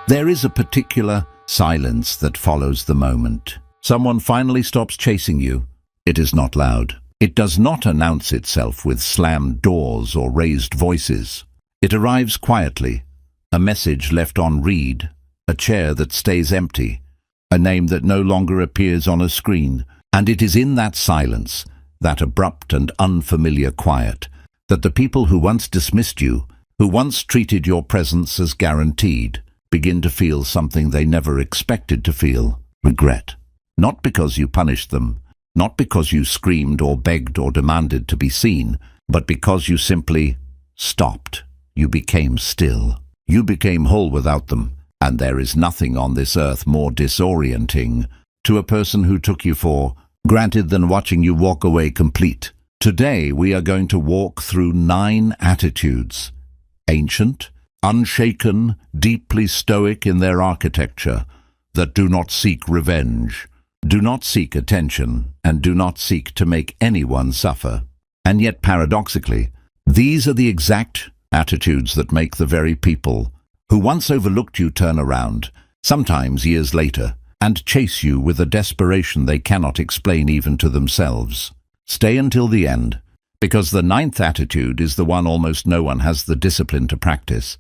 There is a particular silence that follows the moment. Someone finally stops chasing you. It is not loud. It does not announce itself with slammed doors or raised voices. It arrives quietly, a message left on read, a chair that stays empty, a name that no longer appears on a screen. And it is in that silence, that abrupt and unfamiliar quiet, that the people who once dismissed you, who once treated your presence as guaranteed, begin to feel something they never expected to feel: regret. Not because you punished them, not because you screamed or begged or demanded to be seen, but because you simply stopped. You became still. You became whole without them, and there is nothing on this earth more disorienting to a person who took you for granted than watching you walk away complete. Today we are going to walk through 9 attitudes, ancient, unshaken, deeply stoic in their architecture, that do not seek revenge, do not seek attention, and do not seek to make anyone suffer. And yet, paradoxically, these are the exact attitudes that make the very people who once overlooked you turn around, sometimes years later, and chase you with a desperation they cannot explain even to themselves. Stay until the end, because the 9th attitude is the one almost no one has the discipline to practice,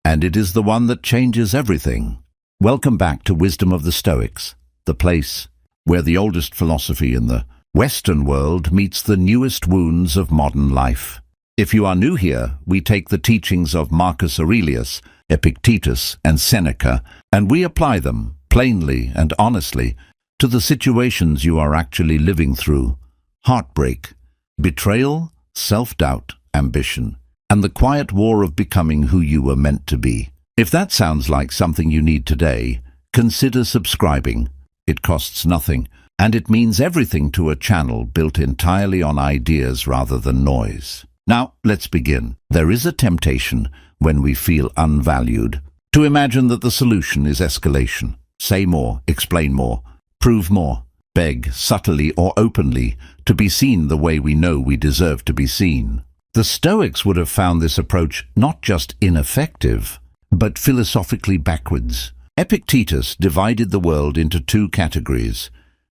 and it is the one that changes everything. Welcome back to Wisdom of the Stoics, the place where the oldest philosophy in the Western world meets the newest wounds of modern life. If you are new here, we take the teachings of Marcus Aurelius, Epictetus, and Seneca, and we apply them, plainly and honestly, to the situations you are actually living through: heartbreak, betrayal, self-doubt, ambition, and the quiet war of becoming who you were meant to be. If that sounds like something you need today, consider subscribing. It costs nothing, and it means everything to a channel built entirely on ideas rather than noise. Now, let's begin. There is a temptation, when we feel unvalued, to imagine that the solution is escalation. Say more, explain more, prove more, beg subtly or openly to be seen the way we know we deserve to be seen. The Stoics would have found this approach not just ineffective, but philosophically backwards. Epictetus divided the world into 2 categories: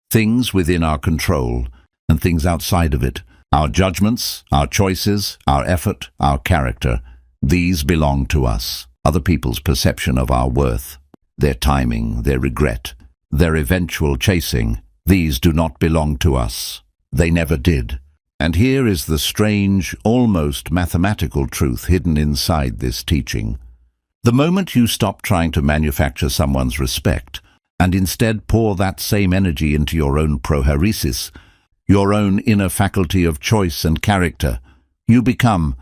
things within our control and things outside of it. Our judgments, our choices, our effort, our character, these belong to us. Other people's perception of our worth, their timing, their regret, their eventual chasing, these do not belong to us. They never did. And here is the strange, almost mathematical truth hidden inside this teaching. The moment you stop trying to manufacture someone's respect and instead pour that same energy into your own prohairesis, your own inner faculty of choice and character, you become,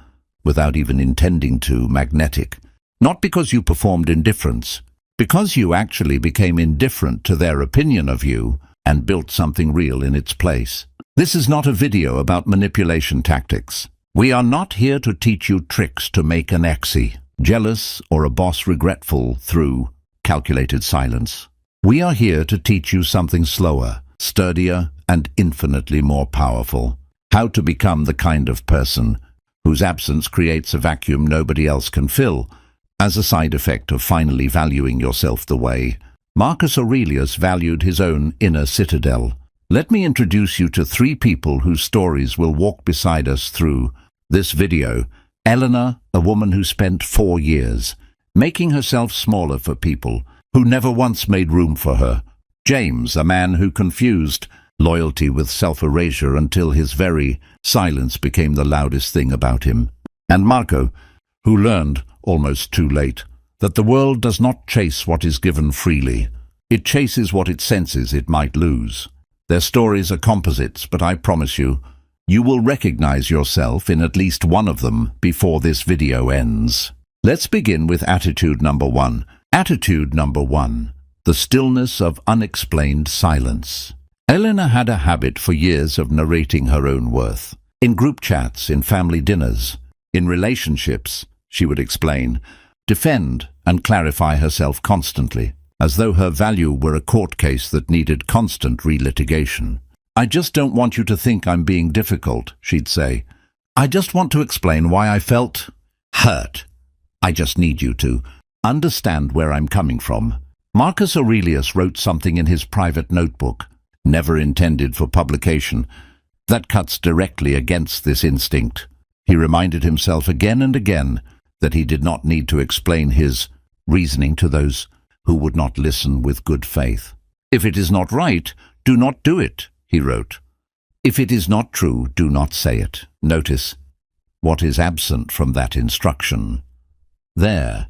without even intending to, magnetic. Not because you performed indifference, because you actually became indifferent to their opinion of you and built something real in its place. This is not a video about manipulation tactics. We are not here to teach you tricks to make an exie jealous or a boss regretful through calculated silence. We are here to teach you something slower, sturdier, and infinitely more powerful. How to become the kind of person whose absence creates a vacuum nobody else can fill, as a side effect of finally valuing yourself the way Marcus Aurelius valued his own inner citadel. Let me introduce you to 3 people whose stories will walk beside us through this video. Eleanor, a woman who spent 4 years making herself smaller for people who never once made room for her. James, a man who confused loyalty with self-erasure until his very silence became the loudest thing about him. And Marco, who learned, almost too late, that the world does not chase what is given freely. It chases what it senses it might lose. Their stories are composites, but I promise you, you will recognize yourself in at least one of them before this video ends. Let's begin with attitude number 1. Attitude number 1. The stillness of unexplained silence. Eleanor had a habit for years of narrating her own worth. In group chats, in family dinners, in relationships, she would explain, defend, and clarify herself constantly, as though her value were a court case that needed constant relitigation. "I just don't want you to think I'm being difficult," she'd say. "I just want to explain why I felt hurt. I just need you to Understand where I'm coming from. Marcus Aurelius wrote something in his private notebook, never intended for publication, that cuts directly against this instinct. He reminded himself again and again that he did not need to explain his reasoning to those who would not listen with good faith. If it is not right, do not do it, he wrote. If it is not true, do not say it. Notice what is absent from that instruction. There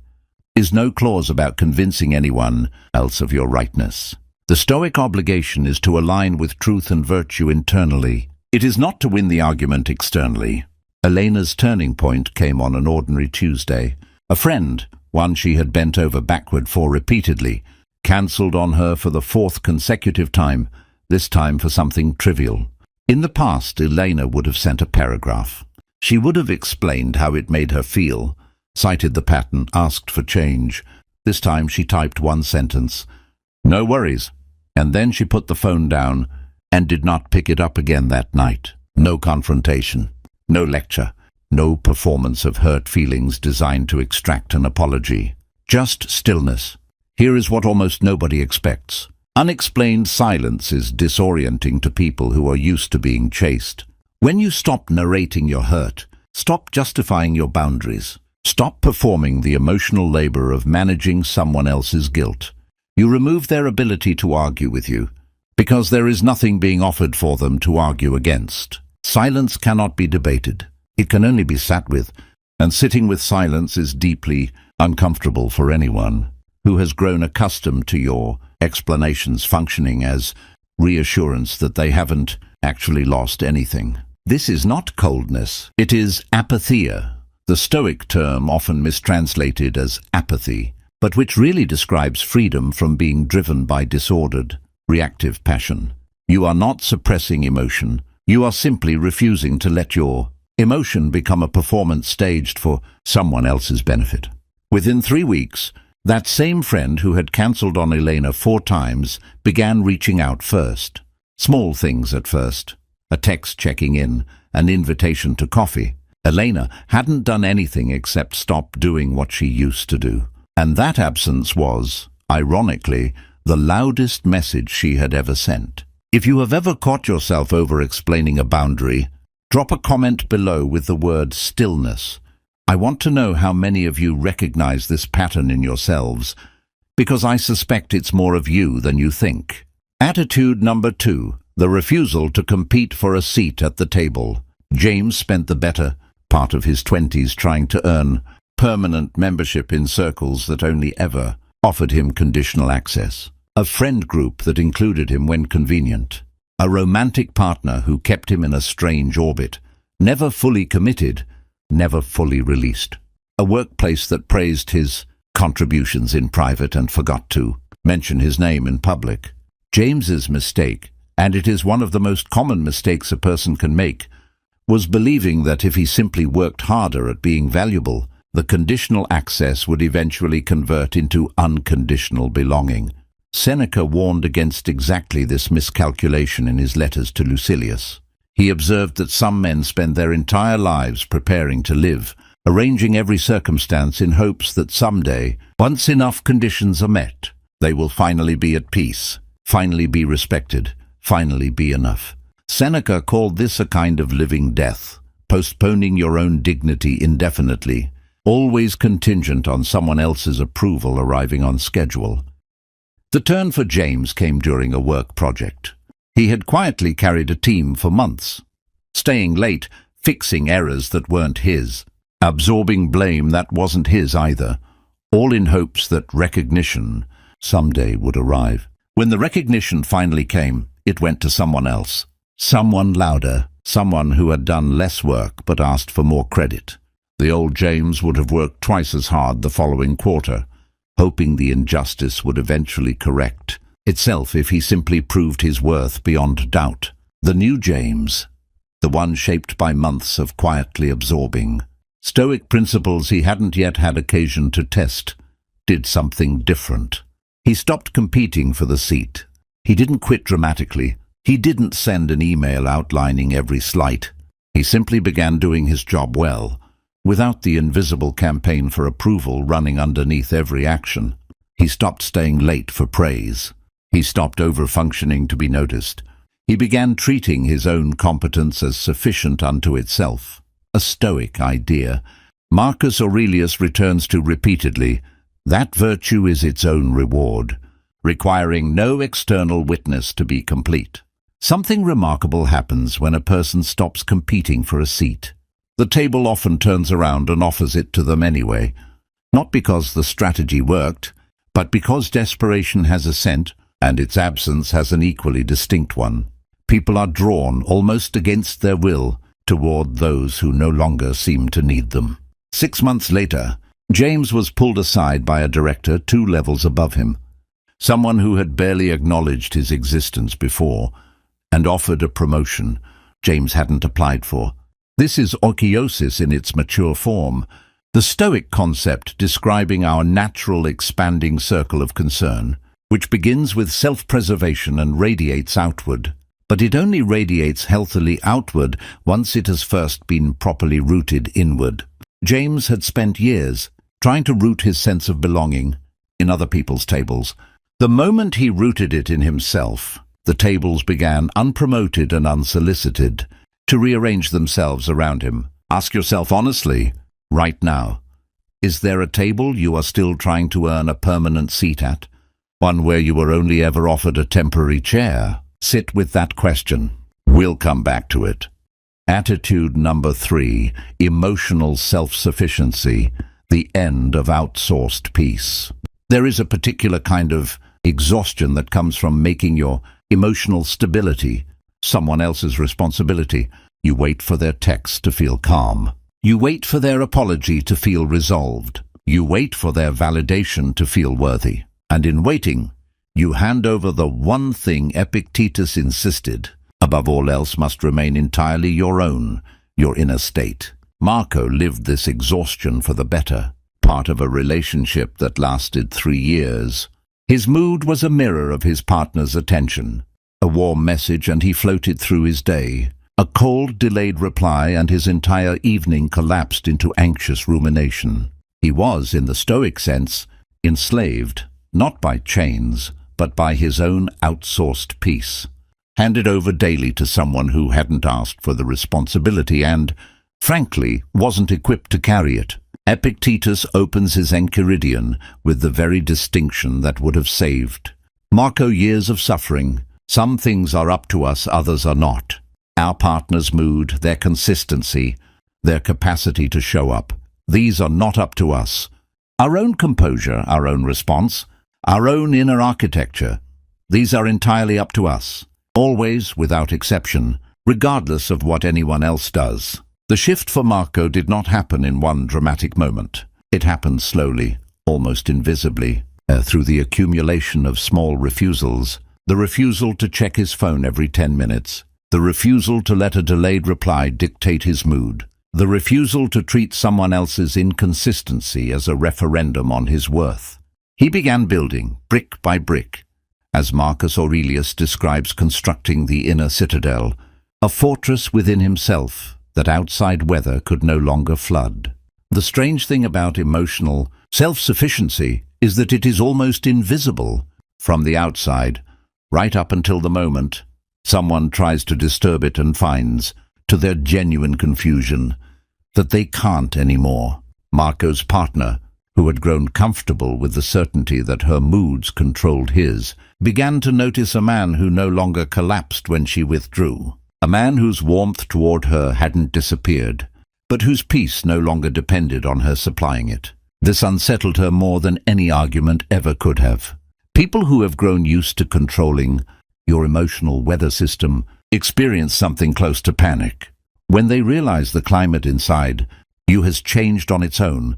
is no clause about convincing anyone else of your rightness. The Stoic obligation is to align with truth and virtue internally. It is not to win the argument externally. Elena's turning point came on an ordinary Tuesday. A friend, one she had bent over backward for repeatedly, cancelled on her for the fourth consecutive time, this time for something trivial. In the past, Elena would have sent a paragraph. She would have explained how it made her feel, cited the pattern, asked for change. This time she typed one sentence, "No worries," and then she put the phone down and did not pick it up again that night. No confrontation, no lecture, no performance of hurt feelings designed to extract an apology. Just stillness. Here is what almost nobody expects. Unexplained silence is disorienting to people who are used to being chased. When you stop narrating your hurt, stop justifying your boundaries, stop performing the emotional labor of managing someone else's guilt, you remove their ability to argue with you, because there is nothing being offered for them to argue against. Silence cannot be debated. It can only be sat with, and sitting with silence is deeply uncomfortable for anyone who has grown accustomed to your explanations functioning as reassurance that they haven't actually lost anything. This is not coldness, it is apatheia, the Stoic term often mistranslated as apathy, but which really describes freedom from being driven by disordered, reactive passion. You are not suppressing emotion, you are simply refusing to let your emotion become a performance staged for someone else's benefit. Within 3 weeks, that same friend who had cancelled on Elena 4 times began reaching out first. Small things at first. A text checking in, an invitation to coffee. Elena hadn't done anything except stop doing what she used to do. And that absence was, ironically, the loudest message she had ever sent. If you have ever caught yourself over-explaining a boundary, drop a comment below with the word stillness. I want to know how many of you recognize this pattern in yourselves, because I suspect it's more of you than you think. Attitude number 2, the refusal to compete for a seat at the table. James spent the better part of his 20s trying to earn permanent membership in circles that only ever offered him conditional access. A friend group that included him when convenient. A romantic partner who kept him in a strange orbit, never fully committed, never fully released. A workplace that praised his contributions in private and forgot to mention his name in public. James's mistake, and it is one of the most common mistakes a person can make, was believing that if he simply worked harder at being valuable, the conditional access would eventually convert into unconditional belonging. Seneca warned against exactly this miscalculation in his letters to Lucilius. He observed that some men spend their entire lives preparing to live, arranging every circumstance in hopes that someday, once enough conditions are met, they will finally be at peace, finally be respected, finally be enough. Seneca called this a kind of living death, postponing your own dignity indefinitely, always contingent on someone else's approval arriving on schedule. The turn for James came during a work project. He had quietly carried a team for months, staying late, fixing errors that weren't his, absorbing blame that wasn't his either, all in hopes that recognition someday would arrive. When the recognition finally came, it went to someone else, someone louder, someone who had done less work but asked for more credit. The old James would have worked twice as hard the following quarter, hoping the injustice would eventually correct itself if he simply proved his worth beyond doubt. The new James, the one shaped by months of quietly absorbing Stoic principles he hadn't yet had occasion to test, did something different. He stopped competing for the seat. He didn't quit dramatically. He didn't send an email outlining every slight. He simply began doing his job well, without the invisible campaign for approval running underneath every action. He stopped staying late for praise. He stopped over-functioning to be noticed. He began treating his own competence as sufficient unto itself, a Stoic idea. Marcus Aurelius returns to repeatedly, that virtue is its own reward, requiring no external witness to be complete. Something remarkable happens when a person stops competing for a seat. The table often turns around and offers it to them anyway, not because the strategy worked, but because desperation has a scent and its absence has an equally distinct one. People are drawn, almost against their will, toward those who no longer seem to need them. 6 months later, James was pulled aside by a director 2 levels above him, someone who had barely acknowledged his existence before, and offered a promotion James hadn't applied for. This is oikeiosis in its mature form, the Stoic concept describing our natural expanding circle of concern, which begins with self-preservation and radiates outward. But it only radiates healthily outward once it has first been properly rooted inward. James had spent years trying to root his sense of belonging in other people's tables. The moment he rooted it in himself, the tables began, unpromoted and unsolicited, to rearrange themselves around him. Ask yourself honestly, right now, is there a table you are still trying to earn a permanent seat at? One where you were only ever offered a temporary chair? Sit with that question. We'll come back to it. Attitude number 3, emotional self-sufficiency, the end of outsourced peace. There is a particular kind of exhaustion that comes from making your emotional stability someone else's responsibility. You wait for their text to feel calm. You wait for their apology to feel resolved. You wait for their validation to feel worthy. And in waiting, you hand over the one thing Epictetus insisted, above all else, must remain entirely your own, your inner state. Marco lived this exhaustion for the better part of a relationship that lasted 3 years. His mood was a mirror of his partner's attention. A warm message and he floated through his day. A cold, delayed reply and his entire evening collapsed into anxious rumination. He was, in the Stoic sense, enslaved, not by chains, but by his own outsourced peace, handed over daily to someone who hadn't asked for the responsibility and, frankly, wasn't equipped to carry it. Epictetus opens his Enchiridion with the very distinction that would have saved Marco years of suffering. Some things are up to us, others are not. Our partner's mood, their consistency, their capacity to show up. These are not up to us. Our own composure, our own response, our own inner architecture, these are entirely up to us, always without exception, regardless of what anyone else does. The shift for Marco did not happen in one dramatic moment. It happened slowly, almost invisibly, through the accumulation of small refusals. The refusal to check his phone every 10 minutes. The refusal to let a delayed reply dictate his mood. The refusal to treat someone else's inconsistency as a referendum on his worth. He began building, brick by brick, as Marcus Aurelius describes constructing the inner citadel, a fortress within himself that outside weather could no longer flood. The strange thing about emotional self-sufficiency is that it is almost invisible from the outside, right up until the moment someone tries to disturb it and finds, to their genuine confusion, that they can't anymore. Marco's partner, who had grown comfortable with the certainty that her moods controlled his, began to notice a man who no longer collapsed when she withdrew. A man whose warmth toward her hadn't disappeared, but whose peace no longer depended on her supplying it. This unsettled her more than any argument ever could have. People who have grown used to controlling your emotional weather system experience something close to panic when they realize the climate inside you has changed on its own,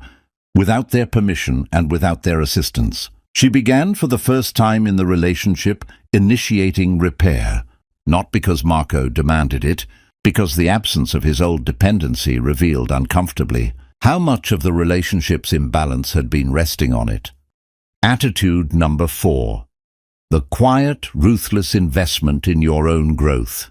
without their permission and without their assistance. She began for the first time in the relationship initiating repair, not because Marco demanded it, because the absence of his old dependency revealed uncomfortably how much of the relationship's imbalance had been resting on it. Attitude number 4. The quiet, ruthless investment in your own growth.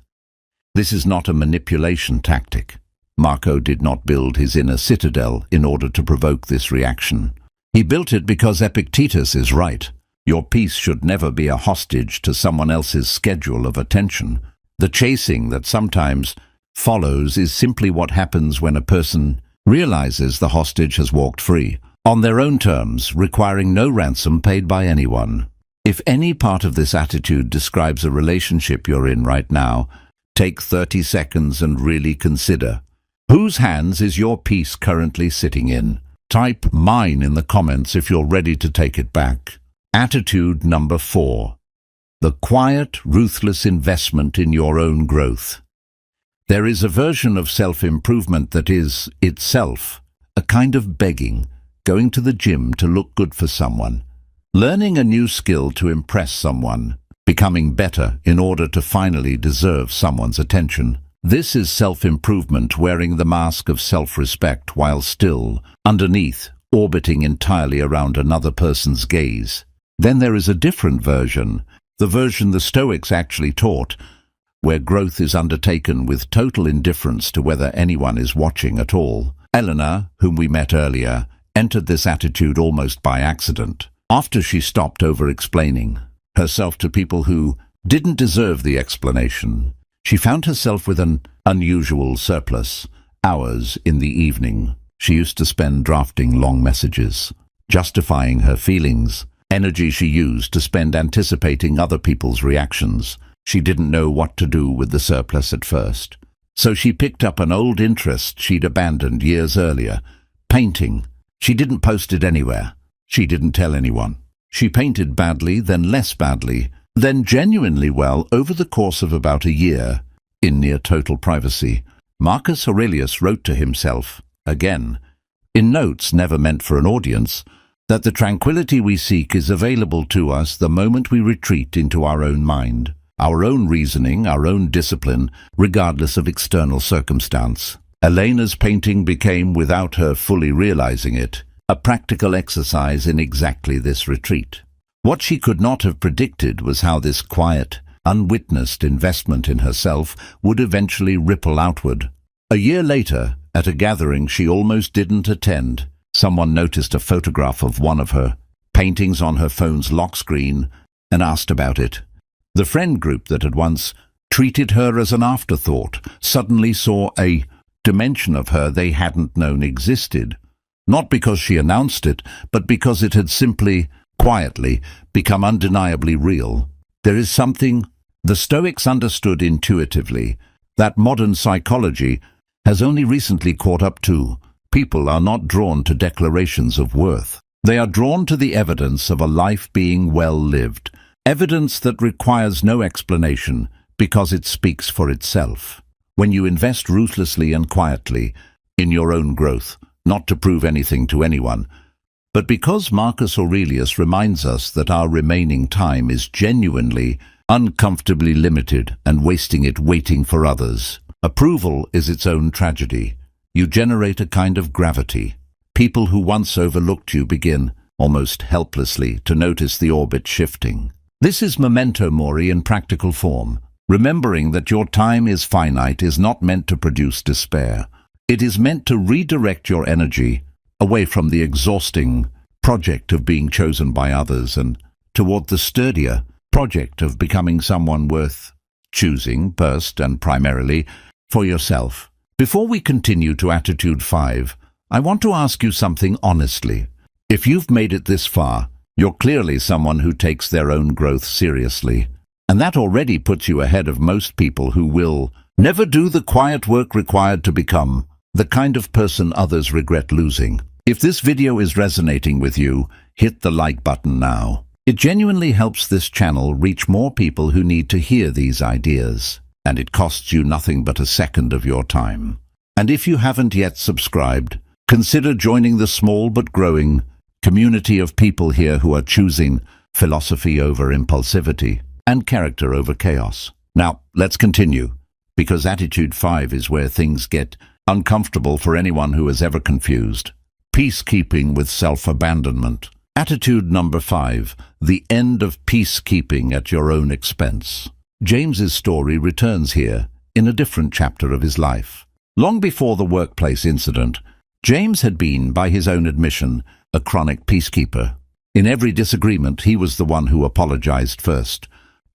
This is not a manipulation tactic. Marco did not build his inner citadel in order to provoke this reaction. He built it because Epictetus is right. Your peace should never be a hostage to someone else's schedule of attention. The chasing that sometimes follows is simply what happens when a person realizes the hostage has walked free, on their own terms, requiring no ransom paid by anyone. If any part of this attitude describes a relationship you're in right now, take 30 seconds and really consider. Whose hands is your peace currently sitting in? Type mine in the comments if you're ready to take it back. Attitude number 4. The quiet, ruthless investment in your own growth. There is a version of self-improvement that is, itself, a kind of begging, going to the gym to look good for someone, learning a new skill to impress someone, becoming better in order to finally deserve someone's attention. This is self-improvement wearing the mask of self-respect while still, underneath, orbiting entirely around another person's gaze. Then there is a different version, the version the Stoics actually taught, where growth is undertaken with total indifference to whether anyone is watching at all. Eleanor, whom we met earlier, entered this attitude almost by accident, after she stopped over-explaining herself to people who didn't deserve the explanation. She found herself with an unusual surplus. Hours in the evening, she used to spend drafting long messages, justifying her feelings, energy she used to spend anticipating other people's reactions. She didn't know what to do with the surplus at first. So she picked up an old interest she'd abandoned years earlier, painting. She didn't post it anywhere. She didn't tell anyone. She painted badly, then less badly, then genuinely well over the course of about a year, in near total privacy. Marcus Aurelius wrote to himself, again, in notes never meant for an audience, that the tranquility we seek is available to us the moment we retreat into our own mind, our own reasoning, our own discipline, regardless of external circumstance. Elena's painting became, without her fully realizing it, a practical exercise in exactly this retreat. What she could not have predicted was how this quiet, unwitnessed investment in herself would eventually ripple outward. A year later, at a gathering she almost didn't attend, someone noticed a photograph of one of her paintings on her phone's lock screen and asked about it. The friend group that had once treated her as an afterthought suddenly saw a dimension of her they hadn't known existed, not because she announced it, but because it had simply, quietly, become undeniably real. There is something the Stoics understood intuitively that modern psychology has only recently caught up to. People are not drawn to declarations of worth. They are drawn to the evidence of a life being well lived, evidence that requires no explanation because it speaks for itself. When you invest ruthlessly and quietly in your own growth, not to prove anything to anyone, but because Marcus Aurelius reminds us that our remaining time is genuinely, uncomfortably limited and wasting it waiting for others. Approval is its own tragedy. You generate a kind of gravity. People who once overlooked you begin, almost helplessly, to notice the orbit shifting. This is memento mori in practical form. Remembering that your time is finite is not meant to produce despair. It is meant to redirect your energy away from the exhausting project of being chosen by others and toward the sturdier project of becoming someone worth choosing, first and primarily, for yourself. Before we continue to Attitude 5, I want to ask you something honestly. If you've made it this far, you're clearly someone who takes their own growth seriously, and that already puts you ahead of most people who will never do the quiet work required to become the kind of person others regret losing. If this video is resonating with you, hit the like button now. It genuinely helps this channel reach more people who need to hear these ideas, and it costs you nothing but a second of your time. And if you haven't yet subscribed, consider joining the small but growing community of people here who are choosing philosophy over impulsivity and character over chaos. Now, let's continue, because Attitude 5 is where things get uncomfortable for anyone who is ever confused. Peacekeeping with self-abandonment. Attitude number 5, the end of peacekeeping at your own expense. James's story returns here in a different chapter of his life. Long before the workplace incident, James had been, by his own admission, a chronic peacekeeper. In every disagreement, he was the one who apologized first,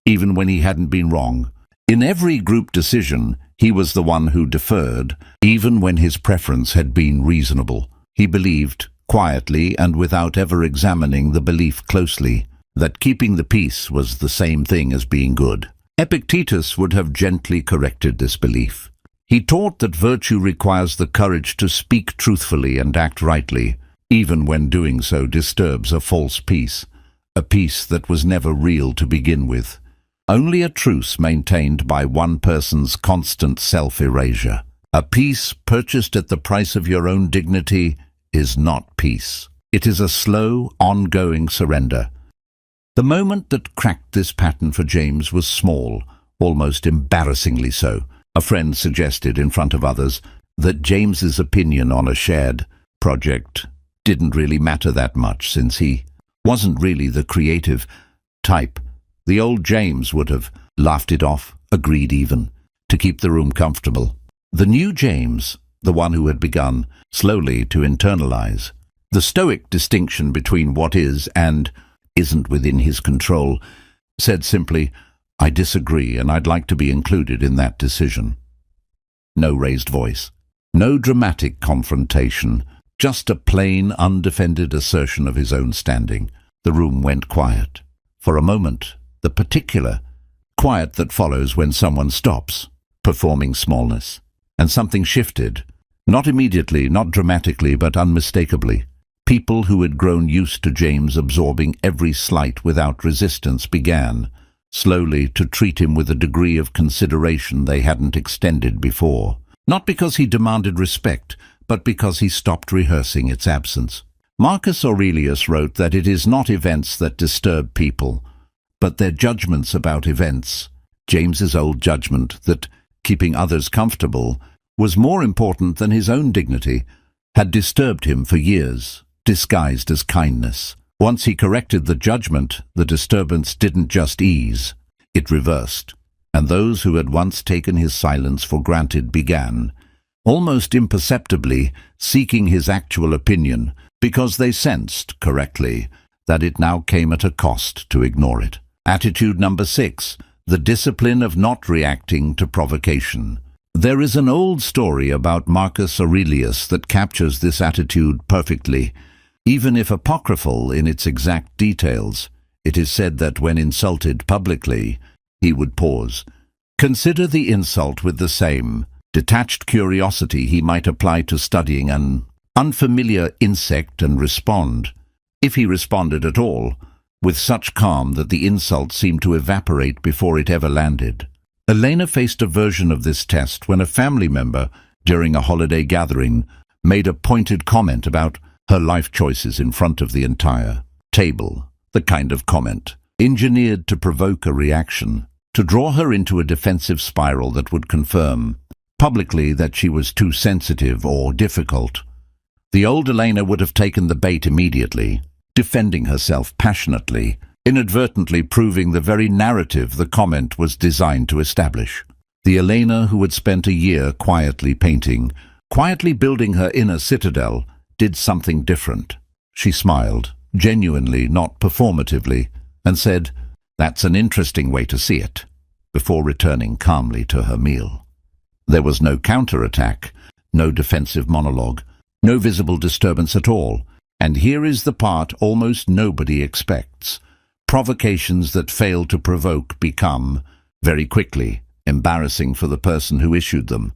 even when he hadn't been wrong. In every group decision, he was the one who deferred, even when his preference had been reasonable. He believed, quietly and without ever examining the belief closely, that keeping the peace was the same thing as being good. Epictetus would have gently corrected this belief. He taught that virtue requires the courage to speak truthfully and act rightly, even when doing so disturbs a false peace, a peace that was never real to begin with. Only a truce maintained by one person's constant self-erasure. A peace purchased at the price of your own dignity is not peace. It is a slow, ongoing surrender. The moment that cracked this pattern for James was small, almost embarrassingly so. A friend suggested in front of others that James's opinion on a shared project didn't really matter that much, since he wasn't really the creative type. The old James would have laughed it off, agreed even, to keep the room comfortable. The new James, the one who had begun slowly to internalize the Stoic distinction between what is and isn't within his control, said simply, "I disagree, and I'd like to be included in that decision." No raised voice, no dramatic confrontation, just a plain, undefended assertion of his own standing. The room went quiet. For a moment, the particular quiet that follows when someone stops performing smallness. And something shifted. Not immediately, not dramatically, but unmistakably. People who had grown used to James absorbing every slight without resistance began, slowly, to treat him with a degree of consideration they hadn't extended before. Not because he demanded respect, but because he stopped rehearsing its absence. Marcus Aurelius wrote that it is not events that disturb people, but their judgments about events. James's old judgment that keeping others comfortable was more important than his own dignity had disturbed him for years, disguised as kindness. Once he corrected the judgment, the disturbance didn't just ease, it reversed, and those who had once taken his silence for granted began, almost imperceptibly, seeking his actual opinion, because they sensed, correctly, that it now came at a cost to ignore it. Attitude number 6, the discipline of not reacting to provocation. There is an old story about Marcus Aurelius that captures this attitude perfectly. Even if apocryphal in its exact details, it is said that when insulted publicly, he would pause, consider the insult with the same detached curiosity he might apply to studying an unfamiliar insect, and respond, if he responded at all, with such calm that the insult seemed to evaporate before it ever landed. Elena faced a version of this test when a family member, during a holiday gathering, made a pointed comment about her life choices in front of the entire table. The kind of comment engineered to provoke a reaction, to draw her into a defensive spiral that would confirm publicly that she was too sensitive or difficult. The old Elena would have taken the bait immediately, defending herself passionately, inadvertently proving the very narrative the comment was designed to establish. The Elena who had spent a year quietly painting, quietly building her inner citadel, did something different. She smiled, genuinely, not performatively, and said, "That's an interesting way to see it," before returning calmly to her meal. There was no counterattack, no defensive monologue, no visible disturbance at all. And here is the part almost nobody expects. Provocations that fail to provoke become, very quickly, embarrassing for the person who issued them.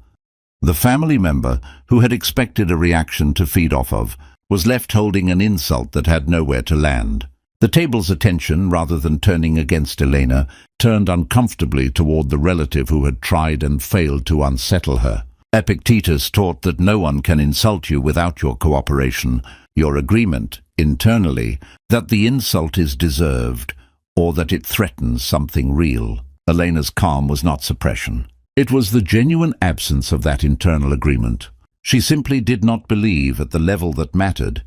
The family member, who had expected a reaction to feed off of, was left holding an insult that had nowhere to land. The table's attention, rather than turning against Elena, turned uncomfortably toward the relative who had tried and failed to unsettle her. Epictetus taught that no one can insult you without your cooperation, your agreement, internally, that the insult is deserved, or that it threatens something real. Elena's calm was not suppression. It was the genuine absence of that internal agreement. She simply did not believe, at the level that mattered,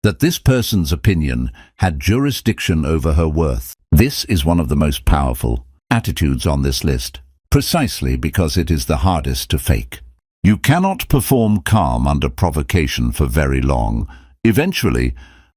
that this person's opinion had jurisdiction over her worth. This is one of the most powerful attitudes on this list, precisely because it is the hardest to fake. You cannot perform calm under provocation for very long. Eventually,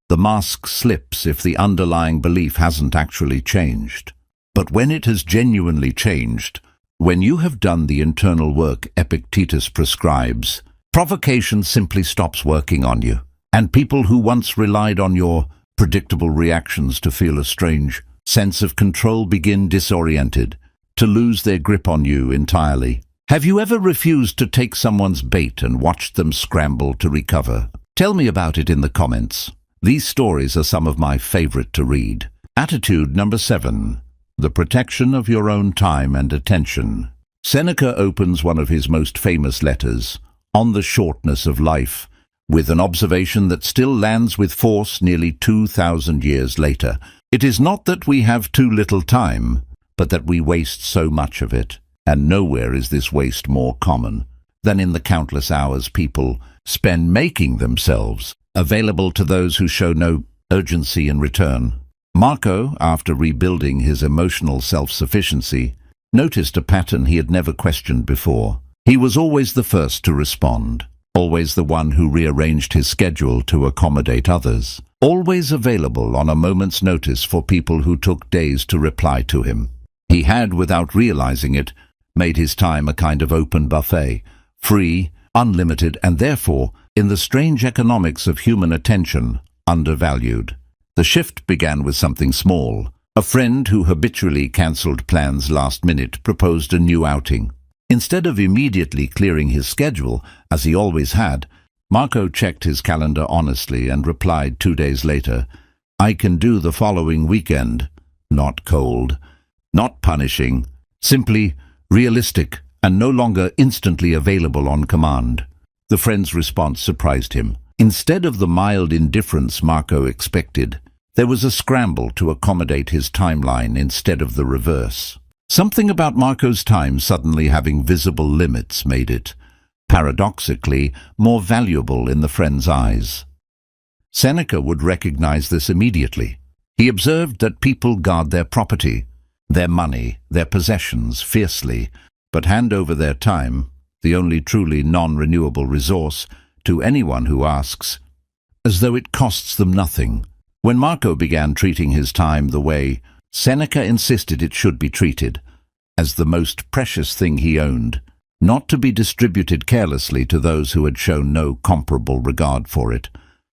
the mask slips if the underlying belief hasn't actually changed. But when it has genuinely changed, when you have done the internal work Epictetus prescribes, provocation simply stops working on you, and people who once relied on your predictable reactions to feel a strange sense of control begin disoriented, to lose their grip on you entirely. Have you ever refused to take someone's bait and watched them scramble to recover? Tell me about it in the comments. These stories are some of my favorite to read. Attitude number 7. The protection of your own time and attention. Seneca opens one of his most famous letters, On the Shortness of Life, with an observation that still lands with force nearly 2,000 years later. It is not that we have too little time, but that we waste so much of it. And nowhere is this waste more common than in the countless hours people spend making themselves available to those who show no urgency in return. Marco, after rebuilding his emotional self-sufficiency, noticed a pattern he had never questioned before. He was always the first to respond, always the one who rearranged his schedule to accommodate others, always available on a moment's notice for people who took days to reply to him. He had, without realizing it, made his time a kind of open buffet, free, unlimited, and therefore, in the strange economics of human attention, undervalued. The shift began with something small. A friend who habitually cancelled plans last minute proposed a new outing. Instead of immediately clearing his schedule, as he always had, Marco checked his calendar honestly and replied 2 days later, "I can do the following weekend." Not cold, not punishing, simply realistic and no longer instantly available on command. The friend's response surprised him. Instead of the mild indifference Marco expected, there was a scramble to accommodate his timeline instead of the reverse. Something about Marco's time suddenly having visible limits made it, paradoxically, more valuable in the friend's eyes. Seneca would recognize this immediately. He observed that people guard their property, their money, their possessions fiercely, but hand over their time, the only truly non-renewable resource, to anyone who asks, as though it costs them nothing. When Marco began treating his time the way Seneca insisted it should be treated, as the most precious thing he owned, not to be distributed carelessly to those who had shown no comparable regard for it,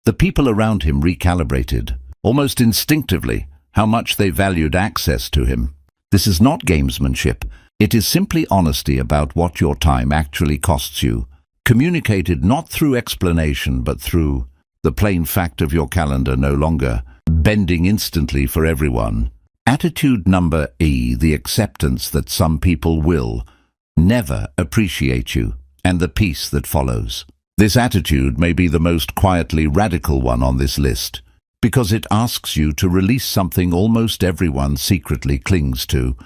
the people around him recalibrated, almost instinctively, how much they valued access to him. This is not gamesmanship. It is simply honesty about what your time actually costs you, communicated not through explanation but through the plain fact of your calendar no longer bending instantly for everyone. Attitude number E, the acceptance that some people will never appreciate you, and the peace that follows. This attitude may be the most quietly radical one on this list, because it asks you to release something almost everyone secretly clings to,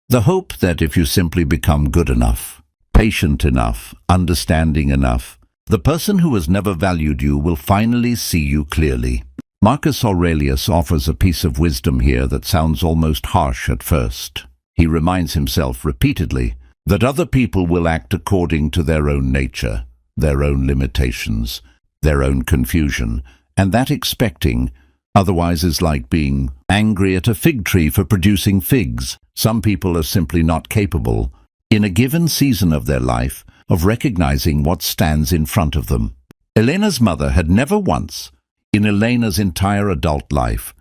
the hope that if you simply become good enough, patient enough, understanding enough, the person who has never valued you will finally see you clearly. Marcus Aurelius offers a piece of wisdom here that sounds almost harsh at first. He reminds himself repeatedly that other people will act according to their own nature, their own limitations, their own confusion, and that expecting otherwise is like being angry at a fig tree for producing figs. Some people are simply not capable, in a given season of their life, of recognizing what stands in front of them. Elena's mother had never once, in Elena's entire adult life,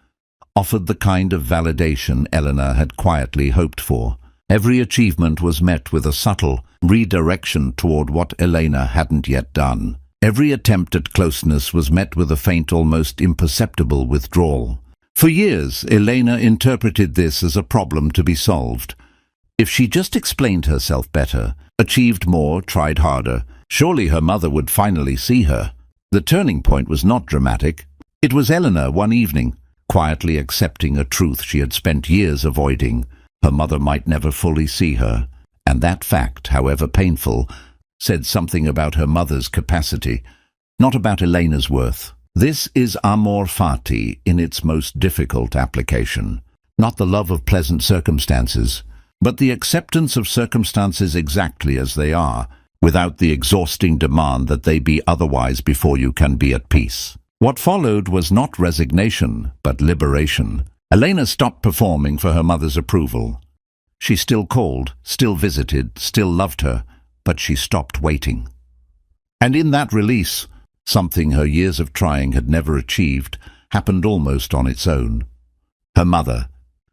offered the kind of validation Elena had quietly hoped for. Every achievement was met with a subtle redirection toward what Elena hadn't yet done. Every attempt at closeness was met with a faint, almost imperceptible withdrawal. For years, Elena interpreted this as a problem to be solved. If she just explained herself better, achieved more, tried harder, surely her mother would finally see her. The turning point was not dramatic. It was Elena one evening, quietly accepting a truth she had spent years avoiding. Her mother might never fully see her, and that fact, however painful, said something about her mother's capacity, not about Elena's worth. This is amor fati in its most difficult application. Not the love of pleasant circumstances, but the acceptance of circumstances exactly as they are, without the exhausting demand that they be otherwise before you can be at peace. What followed was not resignation, but liberation. Elena stopped performing for her mother's approval. She still called, still visited, still loved her, but she stopped waiting. And in that release, something her years of trying had never achieved happened almost on its own. Her mother,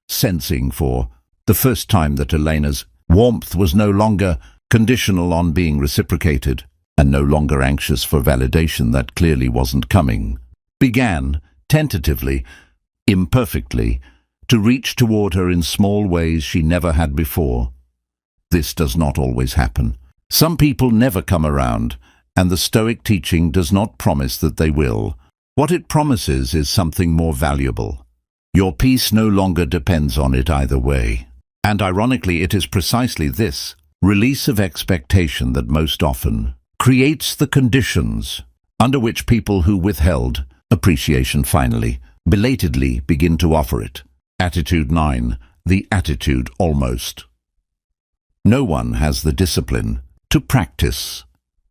sensing for the first time that Elena's warmth was no longer conditional on being reciprocated, and no longer anxious for validation that clearly wasn't coming, began, tentatively, imperfectly, to reach toward her in small ways she never had before. This does not always happen. Some people never come around, and the Stoic teaching does not promise that they will. What it promises is something more valuable. Your peace no longer depends on it either way. And ironically, it is precisely this release of expectation that most often creates the conditions under which people who withheld appreciation finally, belatedly begin to offer it. Attitude 9. The attitude almost. No one has the discipline to practice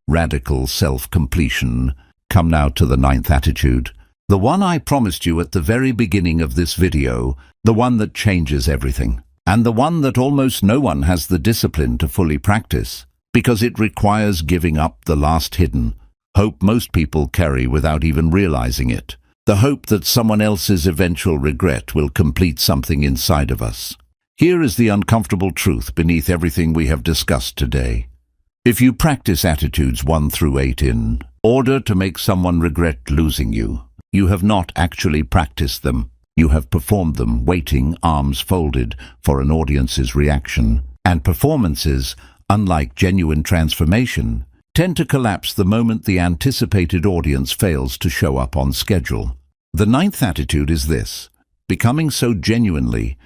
radical self-completion. Come now to the 9th attitude, the one I promised you at the very beginning of this video, the one that changes everything, and the one that almost no one has the discipline to fully practice, because it requires giving up the last hidden hope most people carry without even realizing it, the hope that someone else's eventual regret will complete something inside of us. Here is the uncomfortable truth beneath everything we have discussed today. If you practice attitudes 1 through 8 in order to make someone regret losing you, you have not actually practiced them. You have performed them, waiting, arms folded, for an audience's reaction. And performances, unlike genuine transformation, tend to collapse the moment the anticipated audience fails to show up on schedule. The 9th attitude is this: becoming so genuinely,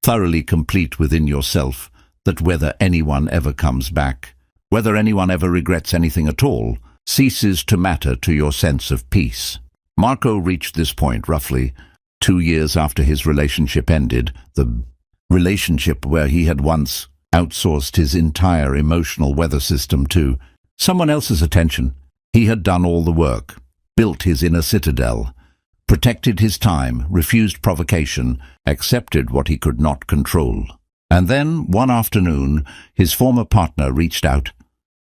thoroughly complete within yourself that whether anyone ever comes back, whether anyone ever regrets anything at all, ceases to matter to your sense of peace. Marco reached this point roughly 2 years after his relationship ended, the relationship where he had once outsourced his entire emotional weather system to someone else's attention. He had done all the work, built his inner citadel, protected his time, refused provocation, accepted what he could not control. And then, one afternoon, his former partner reached out.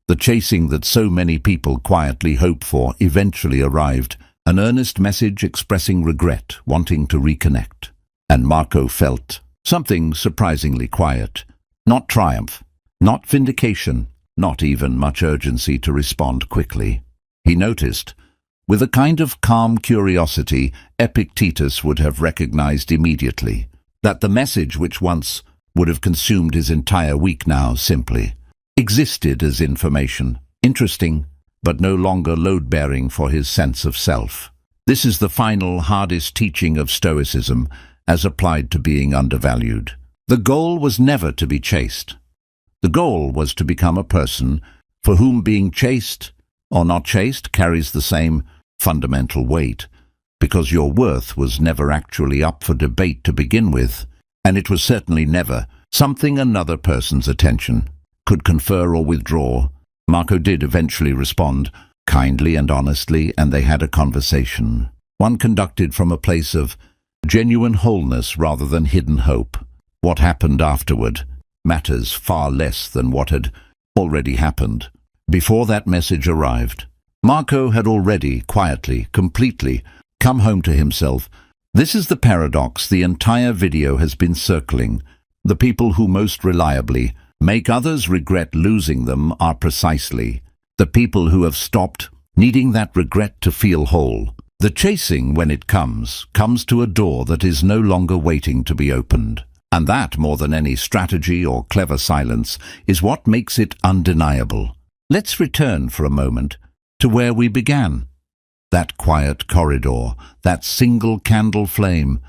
The chasing that so many people quietly hope for eventually arrived, an earnest message expressing regret, wanting to reconnect. And Marco felt something surprisingly quiet. Not triumph, not vindication, not even much urgency to respond quickly. He noticed, with a kind of calm curiosity Epictetus would have recognized immediately, that the message which once would have consumed his entire week now simply existed as information, interesting, but no longer load-bearing for his sense of self. This is the final, hardest teaching of Stoicism as applied to being undervalued. The goal was never to be chased. The goal was to become a person for whom being chased or not chased carries the same fundamental weight, because your worth was never actually up for debate to begin with, and it was certainly never something another person's attention could confer or withdraw. Marco did eventually respond, kindly and honestly, and they had a conversation, one conducted from a place of genuine wholeness rather than hidden hope. What happened afterward matters far less than what had already happened. Before that message arrived, Marco had already, quietly, completely, come home to himself. This is the paradox the entire video has been circling. The people who most reliably make others regret losing them are precisely the people who have stopped needing that regret to feel whole. The chasing, when it comes to a door that is no longer waiting to be opened. And that, more than any strategy or clever silence, is what makes it undeniable. Let's return for a moment to where we began. That quiet corridor, that single candle flame,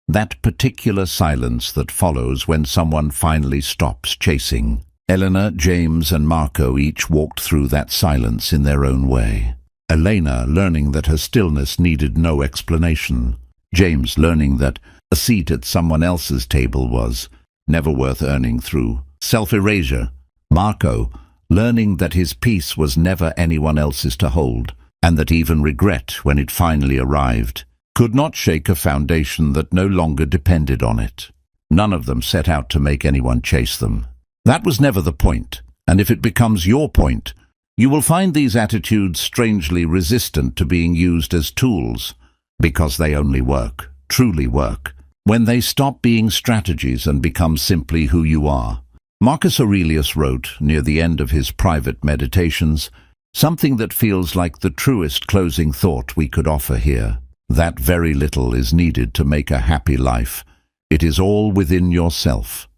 that particular silence that follows when someone finally stops chasing. Elena, James, and Marco each walked through that silence in their own way. Elena learning that her stillness needed no explanation. James learning that a seat at someone else's table was never worth earning through self-erasure. Marco learning that his peace was never anyone else's to hold, and that even regret, when it finally arrived, could not shake a foundation that no longer depended on it. None of them set out to make anyone chase them. That was never the point, and if it becomes your point, you will find these attitudes strangely resistant to being used as tools, because they only work, truly work, when they stop being strategies and become simply who you are. Marcus Aurelius wrote, near the end of his private meditations, something that feels like the truest closing thought we could offer here. That very little is needed to make a happy life. It is all within yourself,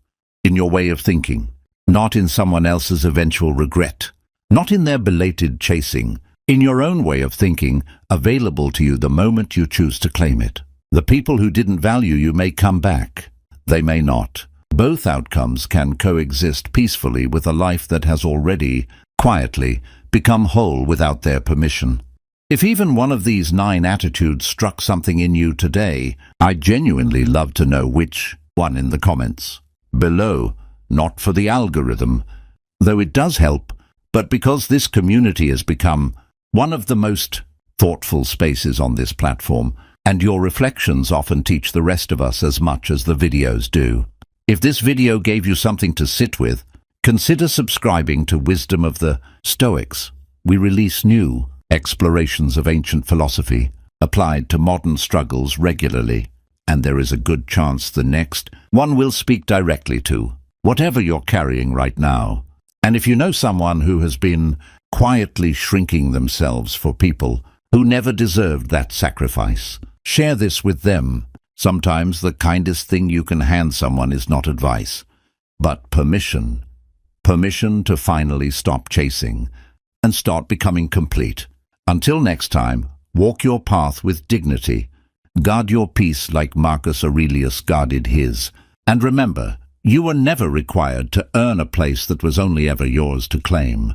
in your way of thinking, not in someone else's eventual regret, not in their belated chasing, in your own way of thinking, available to you the moment you choose to claim it. The people who didn't value you may come back. They may not. Both outcomes can coexist peacefully with a life that has already, quietly, become whole without their permission. If even one of these 9 attitudes struck something in you today, I'd genuinely love to know which one in the comments below, not for the algorithm, though it does help, but because this community has become one of the most thoughtful spaces on this platform, and your reflections often teach the rest of us as much as the videos do. If this video gave you something to sit with, consider subscribing to Wisdom of the Stoics. We release new explorations of ancient philosophy applied to modern struggles regularly, and there is a good chance the next one will speak directly to whatever you're carrying right now. And if you know someone who has been quietly shrinking themselves for people who never deserved that sacrifice, share this with them. Sometimes the kindest thing you can hand someone is not advice, but permission. Permission to finally stop chasing and start becoming complete. Until next time, walk your path with dignity. Guard your peace like Marcus Aurelius guarded his. And remember, you were never required to earn a place that was only ever yours to claim.